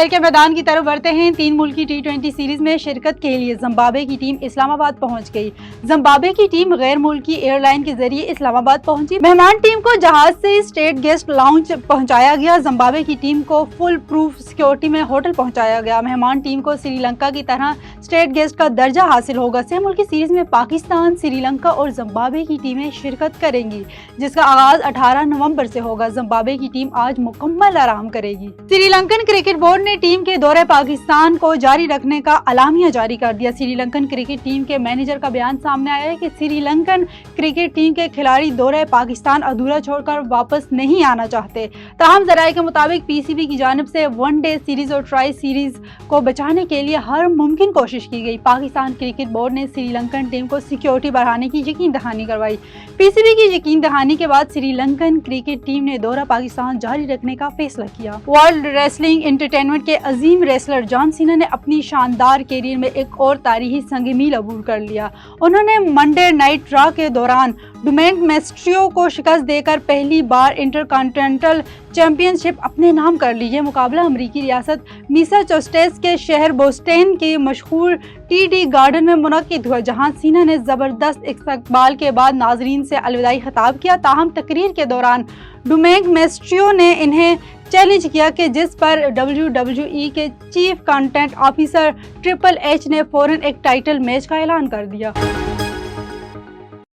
کھیل کے میدان کی طرف بڑھتے ہیں۔ 3 ملکی T20 سیریز میں شرکت کے لیے زمبابوے کی ٹیم اسلام آباد پہنچ گئی۔ زمبابوے کی ٹیم غیر ملکی ایئر لائن کے ذریعے اسلام آباد پہنچی۔ مہمان ٹیم کو جہاز سے اسٹیٹ گیسٹ لاؤنج پہنچایا گیا۔ زمبابوے کی ٹیم کو فل پروف سیکورٹی میں ہوٹل پہنچایا گیا۔ مہمان ٹیم کو سری لنکا کی طرح اسٹیٹ گیسٹ کا درجہ حاصل ہوگا۔ سہ ملکی سیریز میں پاکستان، سری لنکا اور زمبابوے کی ٹیمیں شرکت کریں گی، جس کا آغاز 18 نومبر سے ہوگا۔ زمبابوے کی ٹیم آج مکمل آرام کرے گی۔ سری لنکن کرکٹ بورڈ نے ٹیم کے دورہ پاکستان کو جاری رکھنے کا اعلامیہ جاری کر دیا۔ سری لنکن کرکٹ ٹیم کے مینیجر کا بیان سامنے آیا ہے کہ سری لنکن کرکٹ ٹیم کے کھلاڑی دورہ پاکستان ادھورا چھوڑ کر واپس نہیں آنا چاہتے۔ تاہم ذرائع کے مطابق PCB کی جانب سے ون ڈے سیریز اور ٹرائی سیریز کو بچانے کے لیے ہر ممکن کوشش کی گئی۔ پاکستان کرکٹ بورڈ نے سری لنکن ٹیم کو سیکیورٹی بڑھانے کی یقین دہانی کروائی۔ PCB کی یقین دہانی کے بعد سری لنکن کرکٹ ٹیم نے دورہ پاکستان جاری رکھنے کا فیصلہ کیا۔ ورلڈ ریسلنگ انٹرٹینمنٹ کے عظیم ریسلر جان سینا نے اپنی شاندار کیریئر میں ایک اور تاریخی سنگ میل عبور کر لیا۔ انہوں نے منڈے نائٹ را کے دوران ڈومینک میسٹریو کو شکست دے کر پہلی بار انٹر کانٹیننٹل چیمپئن شپ اپنے نام کر لی۔ یہ مقابلہ امریکی ریاست میساچوسیٹس کے شہر بوسٹن کے مشہور TD گارڈن میں منعقد ہوا، جہاں سینا نے زبردست استقبال کے بعد ناظرین سے الوداعی خطاب کیا۔ تاہم تقریر کے دوران ڈومینک میسٹریو نے انہیں چیلنج کیا کہ جس پر WWE کے chief content officer triple H نے فوراً ایک ٹائٹل میچ کا اعلان کر دیا۔